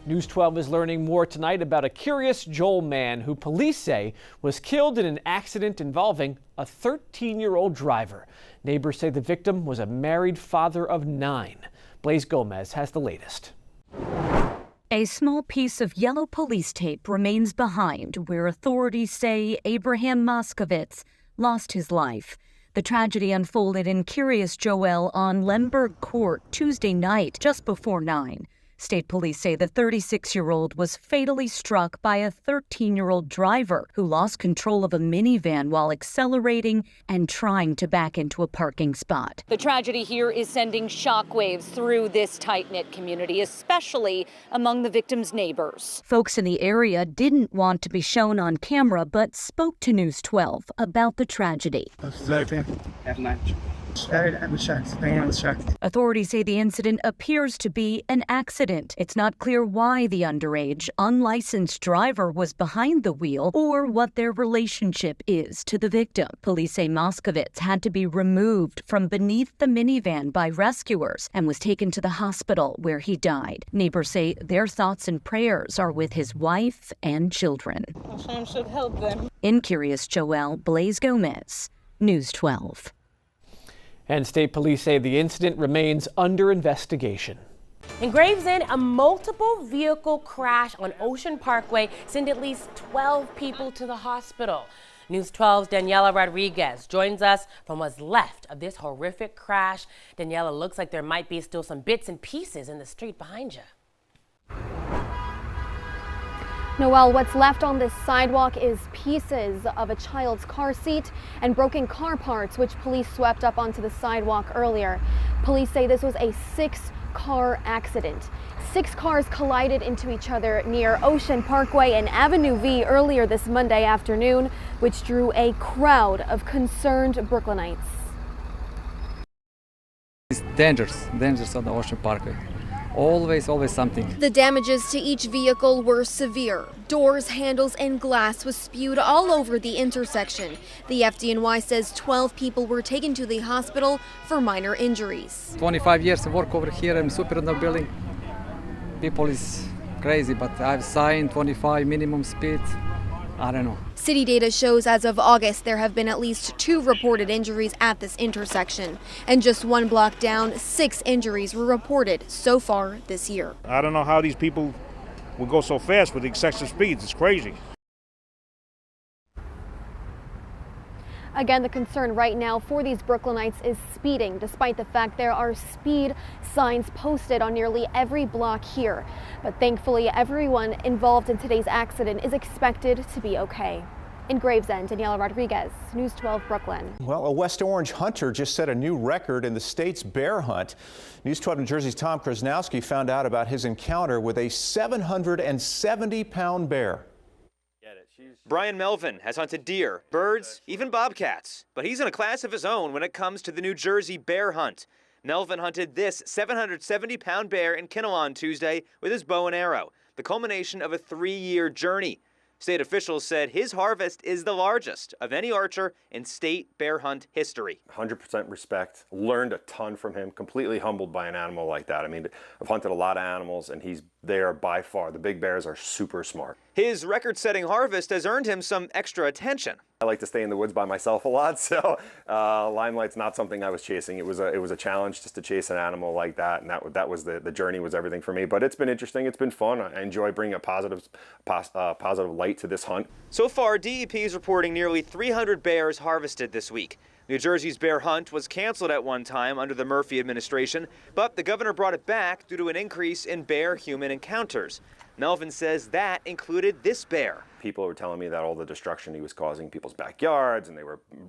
News 12 is learning more tonight about a Kiryas Joel man who police say was killed in an accident involving a 13-year-old driver. Neighbors say the victim was a married father of 9. Blaze Gomez has the latest. A small piece of yellow police tape remains behind where authorities say Abraham Moskovitz lost his life. The tragedy unfolded in Kiryas Joel on Lemberg Court Tuesday night, just before 9. State police say the 36-year-old was fatally struck by a 13-year-old driver who lost control of a minivan while accelerating and trying to back into a parking spot. The tragedy here is sending shockwaves through this tight-knit community, especially among the victim's neighbors. Folks in the area didn't want to be shown on camera, but spoke to News 12 about the tragedy. Authorities say the incident appears to be an accident. It's not clear why the underage, unlicensed driver was behind the wheel or what their relationship is to the victim. Police say Moskovitz had to be removed from beneath the minivan by rescuers and was taken to the hospital where he died. Neighbors say their thoughts and prayers are with his wife and children. Hashem should help them. In Kiryas Joel, Blaze Gomez, News 12. And state police say the incident remains under investigation. In Gravesend, a multiple vehicle crash on Ocean Parkway sent at least 12 people to the hospital. News 12's Daniela Rodriguez joins us from what's left of this horrific crash. Daniela, looks like there might be still some bits and pieces in the street behind you. Noel, what's left on this sidewalk is pieces of a child's car seat and broken car parts, which police swept up onto the sidewalk earlier. Police say this was a 6-car accident. 6 cars collided into each other near Ocean Parkway and Avenue V earlier this Monday afternoon, which drew a crowd of concerned Brooklynites. It's dangerous on the Ocean Parkway. Always something. The damages to each vehicle were severe. Doors, handles, and glass was spewed all over the intersection. The FDNY says 12 people were taken to the hospital for minor injuries. 25 years of work over here. I'm super in the building. People is crazy, but I've signed 25 minimum speed. I don't know. City data shows as of August there have been at least 2 reported injuries at this intersection. And just 1 block down, 6 injuries were reported so far this year. I don't know how these people will go so fast with excessive speeds. It's crazy. Again, the concern right now for these Brooklynites is speeding, despite the fact there are speed signs posted on nearly every block here. But thankfully, everyone involved in today's accident is expected to be okay. In Gravesend, Daniela Rodriguez, News 12 Brooklyn. Well, a West Orange hunter just set a new record in the state's bear hunt. News 12 New Jersey's Tom Krasnowski found out about his encounter with a 770-pound bear. Brian Melvin has hunted deer, birds, even bobcats, but he's in a class of his own when it comes to the New Jersey bear hunt. Melvin hunted this 770-pound bear in Kinnelon Tuesday with his bow and arrow, the culmination of a 3-year journey. State officials said his harvest is the largest of any archer in state bear hunt history. 100% respect, learned a ton from him, completely humbled by an animal like that. I mean, I've hunted a lot of animals and they are by far, the big bears are super smart. His record-setting harvest has earned him some extra attention. I like to stay in the woods by myself a lot, so limelight's not something I was chasing. It was a challenge just to chase an animal like that, and that was the journey was everything for me. But it's been interesting, it's been fun. I enjoy bringing a positive light to this hunt. So far, DEP is reporting nearly 300 bears harvested this week. New Jersey's bear hunt was canceled at one time under the Murphy administration, but the governor brought it back due to an increase in bear-human encounters. Melvin says that included this bear. People were telling me that all the destruction he was causing people's backyards, and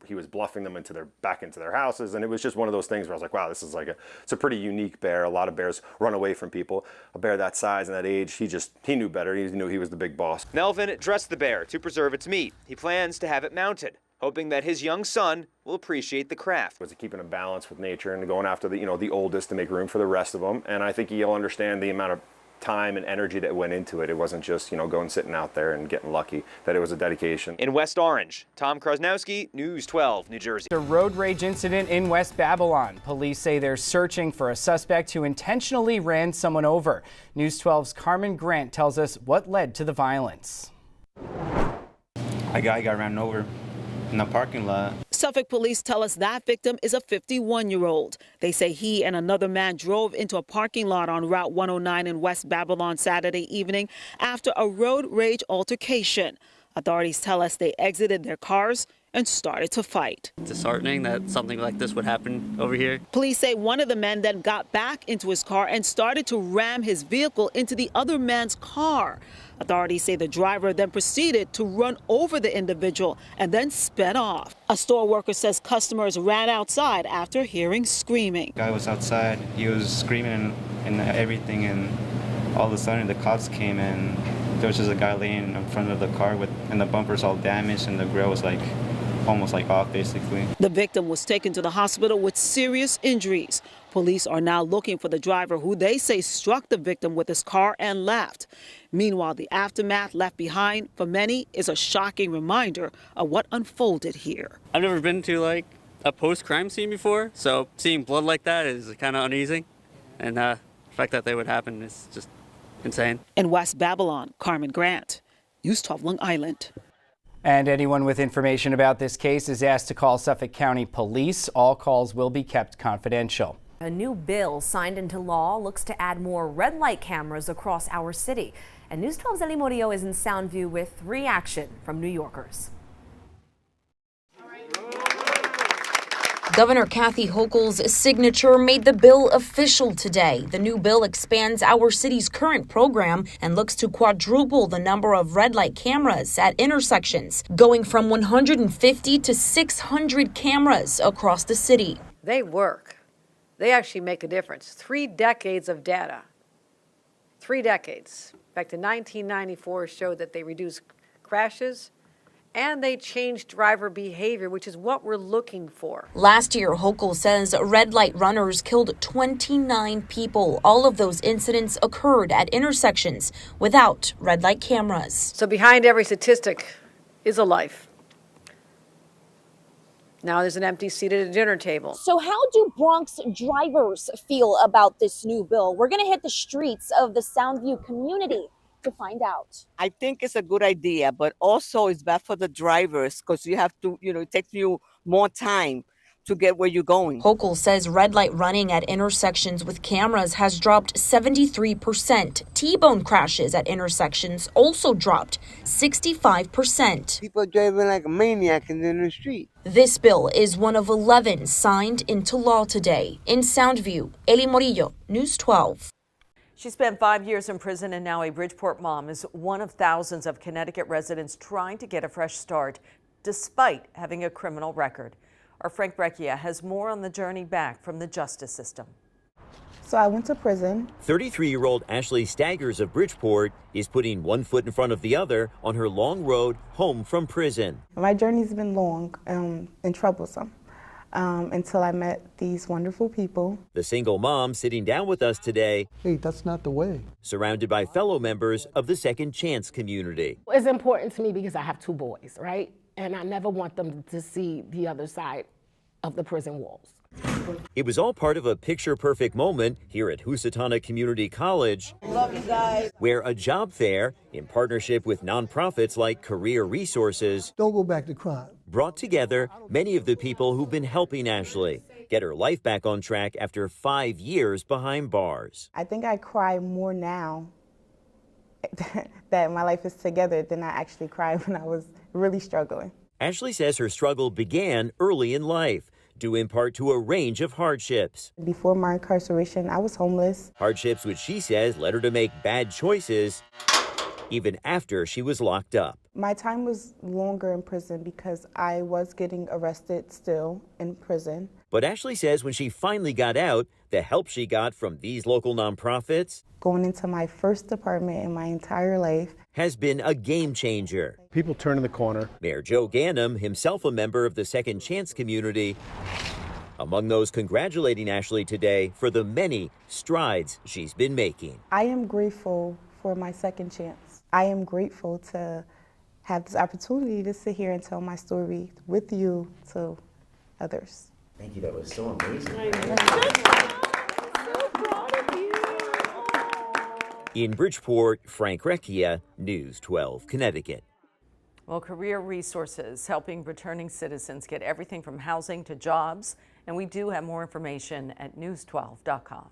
he was bluffing them back into their houses, and it was just one of those things where I was like, wow, this is it's a pretty unique bear. A lot of bears run away from people. A bear that size and that age, he knew better. He knew he was the big boss. Melvin dressed the bear to preserve its meat. He plans to have it mounted, hoping that his young son will appreciate the craft. Was keeping a balance with nature and going after the oldest to make room for the rest of them, and I think he'll understand the amount of time and energy that went into it. It wasn't just, going sitting out there and getting lucky, that it was a dedication. In West Orange, Tom Krasnowski, News 12, New Jersey. A road rage incident in West Babylon. Police say they're searching for a suspect who intentionally ran someone over. News 12's Carmen Grant tells us what led to the violence. A guy got ran over in the parking lot. Suffolk police tell us that victim is a 51-year-old. They say he and another man drove into a parking lot on Route 109 in West Babylon Saturday evening after a road rage altercation. Authorities tell us they exited their cars and started to fight. It's disheartening that something like this would happen over here. Police say one of the men then got back into his car and started to ram his vehicle into the other man's car. Authorities say the driver then proceeded to run over the individual and then sped off. A store worker says customers ran outside after hearing screaming. The guy was outside. He was screaming and everything, and all of a sudden the cops came and there was just a guy laying in front of the car and the bumpers all damaged and the grill was almost off basically. The victim was taken to the hospital with serious injuries. Police are now looking for the driver who they say struck the victim with his car and left. Meanwhile, the aftermath left behind for many is a shocking reminder of what unfolded here. I've never been to a post-crime scene before, so seeing blood like that is kind of uneasy. And the fact that they would happen is just insane. In West Babylon, Carmen Grant, News 12 Long Island. And anyone with information about this case is asked to call Suffolk County Police. All calls will be kept confidential. A new bill signed into law looks to add more red light cameras across our city. And News 12's Eli Murillo is in Soundview with reaction from New Yorkers. Governor Kathy Hochul's signature made the bill official today. The new bill expands our city's current program and looks to quadruple the number of red light cameras at intersections, going from 150 to 600 cameras across the city. They work. They actually make a difference. 3 decades of data. 3 decades. Back to 1994 showed that they reduced crashes and they changed driver behavior, which is what we're looking for. Last year, Hochul says red light runners killed 29 people. All of those incidents occurred at intersections without red light cameras. So behind every statistic is a life. Now there's an empty seat at a dinner table. So how do Bronx drivers feel about this new bill? We're going to hit the streets of the Soundview community to find out. I think it's a good idea, but also it's bad for the drivers because you have to, it takes you more time to get where you're going. Hochul says red light running at intersections with cameras has dropped 73%. T-bone crashes at intersections also dropped 65%. People are driving like maniacs in the street. This bill is one of 11 signed into law today. In Soundview, Eli Murillo, News 12. She spent 5 years in prison and now a Bridgeport mom is one of thousands of Connecticut residents trying to get a fresh start despite having a criminal record. Our Frank Breccia has more on the journey back from the justice system. So I went to prison. 33-year-old Ashley Staggers of Bridgeport is putting one foot in front of the other on her long road home from prison. My journey's been long and troublesome until I met these wonderful people. The single mom sitting down with us today. Hey, that's not the way. Surrounded by fellow members of the Second Chance community. It's important to me because I have 2 boys, right? And I never want them to see the other side of the prison walls. It was all part of a picture-perfect moment here at Housatonic Community College. Love you guys. Where a job fair, in partnership with nonprofits like Career Resources, don't go back to crime, brought together many of the people who've been helping Ashley get her life back on track after 5 years behind bars. I think I cry more now that my life is together than I actually cried when I was really struggling. Ashley says her struggle began early in life, due in part to a range of hardships. Before my incarceration, I was homeless. Hardships which she says led her to make bad choices even after she was locked up. My time was longer in prison because I was getting arrested still in prison. But Ashley says when she finally got out, the help she got from these local nonprofits, going into my first apartment in my entire life, has been a game changer. People turning the corner. Mayor Joe Ganim, himself a member of the Second Chance community, Among those congratulating Ashley today for the many strides she's been making. I am grateful for my second chance. I am grateful to have this opportunity to sit here and tell my story with you to others. Thank you, that was so amazing. In Bridgeport, Frank Recchia, News 12, Connecticut. Well, Career Resources helping returning citizens get everything from housing to jobs. And we do have more information at news12.com.